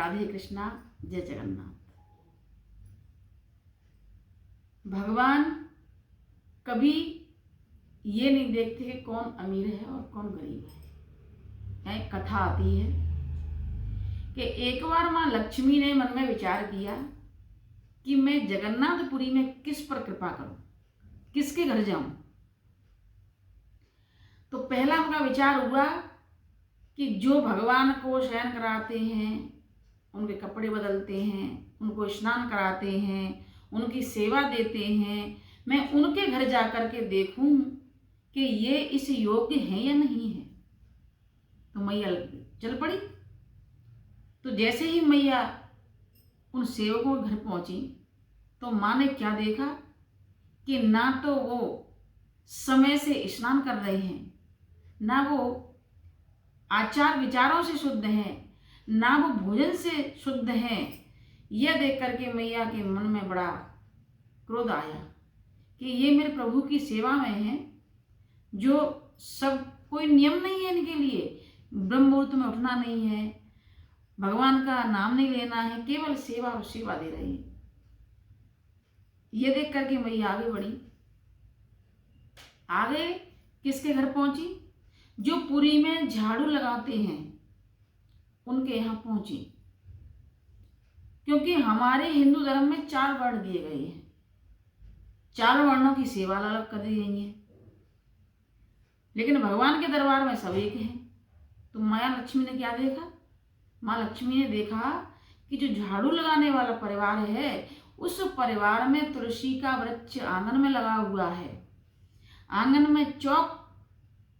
राधे कृष्णा, जय जगन्नाथ। भगवान कभी ये नहीं देखते कि कौन अमीर है और कौन गरीब है। एक कथा आती है कि एक बार माँ लक्ष्मी ने मन में विचार किया कि मैं जगन्नाथपुरी में किस पर कृपा करूं, किसके घर जाऊं। तो पहला उनका विचार हुआ कि जो भगवान को शयन कराते हैं, उनके कपड़े बदलते हैं, उनको स्नान कराते हैं, उनकी सेवा देते हैं, मैं उनके घर जाकर के देखूं कि ये इस योग्य हैं या नहीं है। तो मैया चल पड़ी। तो जैसे ही मैया उन सेवकों के घर पहुंची तो माँ ने क्या देखा कि ना तो वो समय से स्नान कर रहे हैं, ना वो आचार विचारों से शुद्ध हैं, ना वो भोजन से शुद्ध हैं। यह देख करके मैया के मन में बड़ा क्रोध आया कि ये मेरे प्रभु की सेवा में हैं, जो सब कोई नियम नहीं है इनके लिए, ब्रह्म मुहूर्त में उठना नहीं है, भगवान का नाम नहीं लेना है, केवल सेवा और सेवा दे रहे हैं। ये देख करके मैया आगे बढ़ी। आगे किसके घर पहुंची? जो पुरी में झाड़ू लगाते हैं उनके यहाँ पहुंची, क्योंकि हमारे हिंदू धर्म में 4 वर्ण दिए गए हैं, 4 वर्णों की सेवा अलग कर दी गई है, लेकिन भगवान के दरबार में सब एक हैं। तो माया लक्ष्मी ने क्या देखा? माँ लक्ष्मी ने देखा कि जो झाड़ू लगाने वाला परिवार है, उस परिवार में तुलसी का वृक्ष आंगन में लगा हुआ है, आंगन में चौक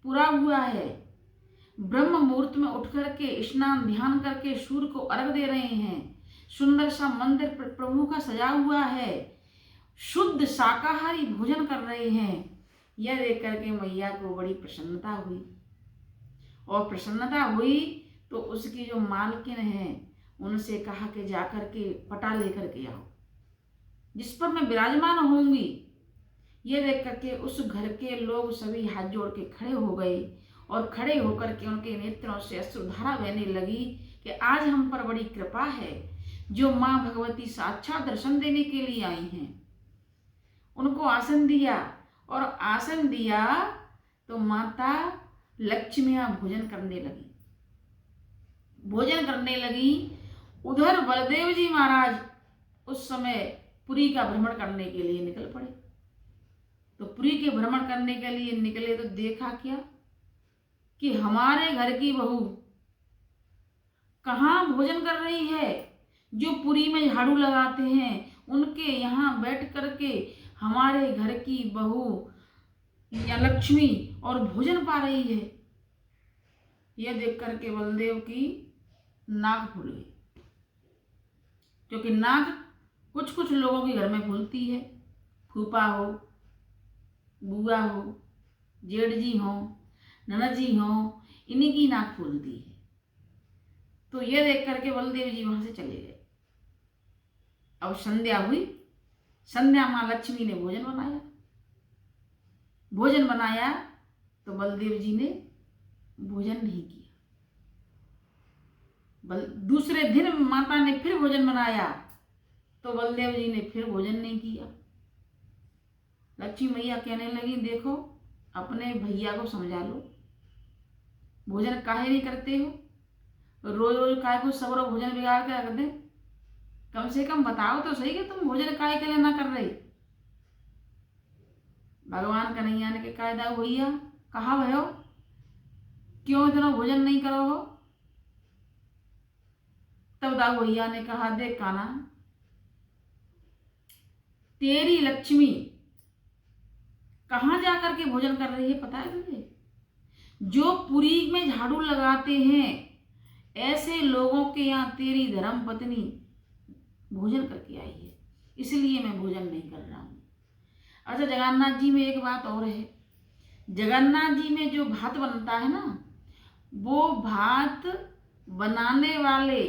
पूरा हुआ है, ब्रह्म मुहूर्त में उठ करके स्नान ध्यान करके सूर्य को अर्घ दे रहे हैं, सुंदर सा मंदिर प्रभु का सजा हुआ है, शुद्ध शाकाहारी भोजन कर रहे हैं। यह देख करके मैया को बड़ी प्रसन्नता हुई, और प्रसन्नता हुई तो उसकी जो मालकिन है उनसे कहा कि जाकर के पटा लेकर के आओ, जिस पर मैं विराजमान होंगी। ये देख करके उस घर के लोग सभी हाथ जोड़ के खड़े हो गए, और खड़े होकर के उनके नेत्रों से अश्रुधारा बहने लगी कि आज हम पर बड़ी कृपा है, जो माँ भगवती साक्षात दर्शन देने के लिए आई हैं। उनको आसन दिया, और आसन दिया तो माता लक्ष्मियाँ भोजन करने लगी। उधर बलदेव जी महाराज उस समय पुरी का भ्रमण करने के लिए निकल पड़े। तो पुरी के भ्रमण करने के लिए निकले तो देखा क्या कि हमारे घर की बहू कहाँ भोजन कर रही है। जो पुरी में झाड़ू लगाते हैं उनके यहाँ बैठ करके हमारे घर की बहू या लक्ष्मी और भोजन पा रही है। यह देख करके बलदेव की नाक फूल गई, क्योंकि नाक कुछ कुछ लोगों के घर में फूलती है। फूफा हो, बुआ हो, जेठ जी हो, ननद जी हो, इन्हीं की नाक फूलती है। तो यह देख करके बलदेव जी वहां से चले गए। अब संध्या हुई। संध्या माँ लक्ष्मी ने भोजन बनाया तो बलदेव जी ने भोजन नहीं किया। दूसरे दिन माता ने फिर भोजन बनाया तो बलदेव जी ने फिर भोजन नहीं किया। लक्ष्मी मैया कहने लगी, देखो अपने भैया को समझा लो, भोजन काहे नहीं करते हो, रोज रोज काहे को सब लोग भोजन बिगाड़ के रख दे, कम से कम बताओ तो सही कि तुम भोजन काहे के लिए ना कर रही। भगवान कन्हैया ने के कायदा भैया कहा भयो, क्यों इतना भोजन नहीं करो हो। तब दाऊ भैया ने कहा, देख काना, तेरी लक्ष्मी कहाँ जाकर के भोजन कर रही है पता है तुझे? जो पुरी में झाड़ू लगाते हैं ऐसे लोगों के यहाँ तेरी धर्म पत्नी भोजन करके आई है, इसलिए मैं भोजन नहीं कर रहा हूँ। अच्छा, जगन्नाथ जी में एक बात और है। जगन्नाथ जी में जो भात बनता है ना, वो भात बनाने वाले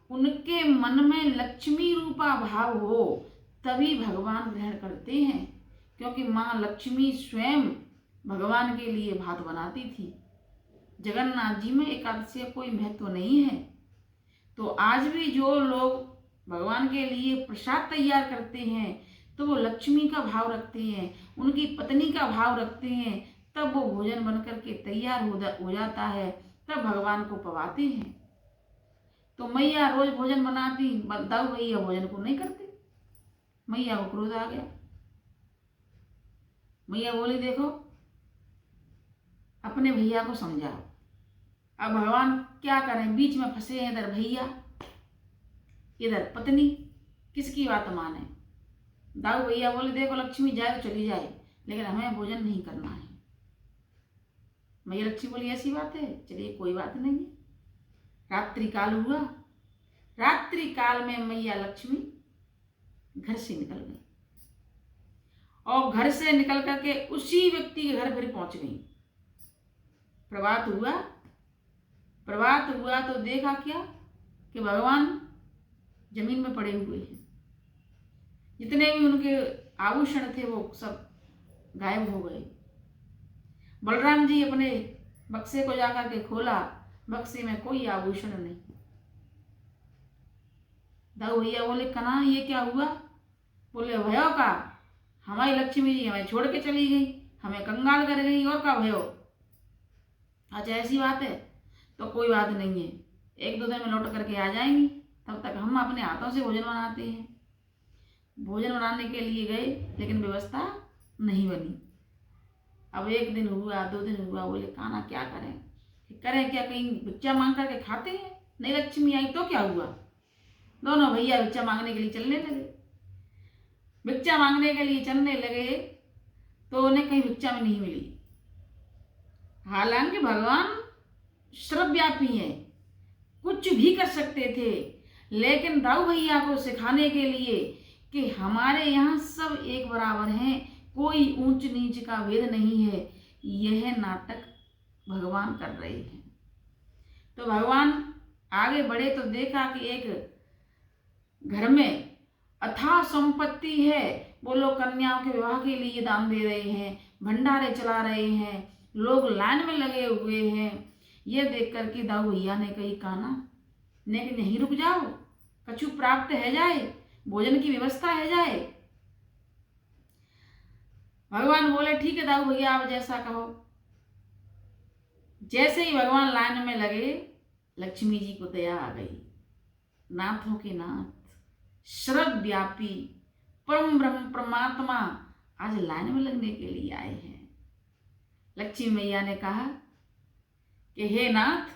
उनके मन में लक्ष्मी रूपा भाव हो तभी भगवान ग्रहण करते हैं, क्योंकि माँ लक्ष्मी स्वयं भगवान के लिए भात बनाती थी। जगन्नाथ जी में एकादशी का कोई महत्व नहीं है। तो आज भी जो लोग भगवान के लिए प्रसाद तैयार करते हैं तो वो लक्ष्मी का भाव रखते हैं, उनकी पत्नी का भाव रखते हैं, तब वो भोजन बन करके तैयार हो जाता है, तब भगवान को पवाते हैं। तो मैया रोज भोजन बनाती, दाऊ भैया भोजन को नहीं करते। मैया को क्रोध आ गया। मैया बोली देखो अपने भैया को समझाओ। अब भगवान क्या करें, बीच में फंसे हैं, इधर भैया इधर पत्नी, किसकी बात माने। दाऊ भैया बोले देखो लक्ष्मी जाए तो चली जाए, लेकिन हमें भोजन नहीं करना है। मैया लक्ष्मी बोली ऐसी बात है, चलिए कोई बात नहीं है। रात्रि काल हुआ, रात्रि काल में मैया लक्ष्मी घर से निकल गई और घर से निकल करके उसी व्यक्ति के घर फिर पहुंच गई। प्रभात हुआ तो देखा क्या कि भगवान जमीन में पड़े हुए हैं। जितने भी उनके आभूषण थे वो सब गायब हो गए। बलराम जी अपने बक्से को जाकर के खोला, बक्से में कोई आभूषण नहीं। दाऊ भैया बोले कना ये क्या हुआ। बोले भयो का, हमारी लक्ष्मी जी हमें छोड़ के चली गई, हमें कंगाल कर गई, और का भयो। अच्छा ऐसी बात है तो कोई बात नहीं है, 1-2 दिन में लौट करके आ जाएंगी, तब तक हम अपने हाथों से भोजन बनाते हैं। भोजन बनाने के लिए गए लेकिन व्यवस्था नहीं बनी। अब 1 दिन हुआ, 2 दिन हुआ, बोले काना क्या करें क्या, कहीं भिक्षा मांग करके खाते हैं। नहीं लक्ष्मी आई तो क्या हुआ, दोनों भैया भिक्षा मांगने के लिए चलने लगे। भिक्षा मांगने के लिए चलने लगे तो उन्हें कहीं भिक्षा में नहीं मिली। हालांकि भगवान सर्वव्यापी है, कुछ भी कर सकते थे, लेकिन दाऊ भैया को सिखाने के लिए कि हमारे यहाँ सब एक बराबर हैं, कोई ऊंच नीच का भेद नहीं है, यह नाटक भगवान कर रहे हैं। तो भगवान आगे बढ़े तो देखा कि एक घर में अथाह संपत्ति है, वो लोग कन्याओं के विवाह के लिए दान दे रहे हैं, भंडारे चला रहे हैं, लोग लाइन में लगे हुए हैं। ये देख करके दाऊ भैया ने कही काना ने कि नहीं रुक जाओ, कछु प्राप्त है जाए, भोजन की व्यवस्था है जाए। भगवान बोले ठीक है दाऊ भैया आप जैसा कहो। जैसे ही भगवान लाइन में लगे, लक्ष्मी जी को दया आ गई। नाथों के नाथ सर्वव्यापी परम ब्रह्म परमात्मा आज लाइन में लगने के लिए आए हैं। लक्ष्मी मैया ने कहा कि हे नाथ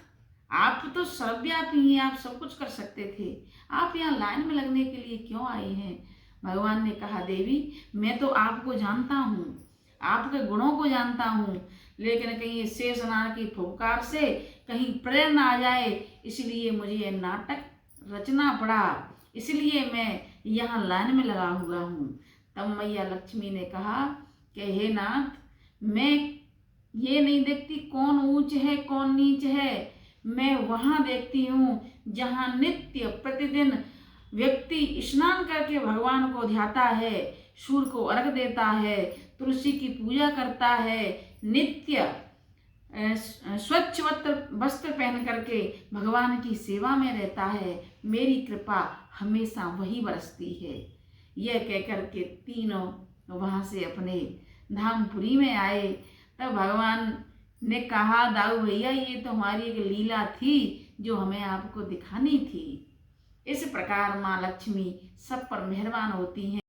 आप तो सर्वव्यापी हैं, आप सब कुछ कर सकते थे, आप यहाँ लाइन में लगने के लिए क्यों आए हैं। भगवान ने कहा देवी मैं तो आपको जानता हूँ, आपके गुणों को जानता हूँ, लेकिन कहीं शेषनाग की फुफकार से कहीं प्रेरणा आ जाए, इसलिए मुझे ये नाटक रचना पड़ा, इसलिए मैं यहाँ लाइन में लगा हुआ हूँ। तब मैया लक्ष्मी ने कहा कि हे नाथ मैं ये नहीं देखती कौन ऊंच है कौन नीच है, मैं वहाँ देखती हूँ जहाँ नित्य प्रतिदिन व्यक्ति स्नान करके भगवान को ध्याता है, सूर्य को अर्घ देता है, तुलसी की पूजा करता है, नित्य स्वच्छ वस्त्र पहन करके भगवान की सेवा में रहता है, मेरी कृपा हमेशा वही बरसती है। यह कहकर के तीनों वहाँ से अपने धामपुरी में आए। तब भगवान ने कहा दाऊ भैया ये तो हमारी एक लीला थी जो हमें आपको दिखानी थी। इस प्रकार माँ लक्ष्मी सब पर मेहरबान होती हैं।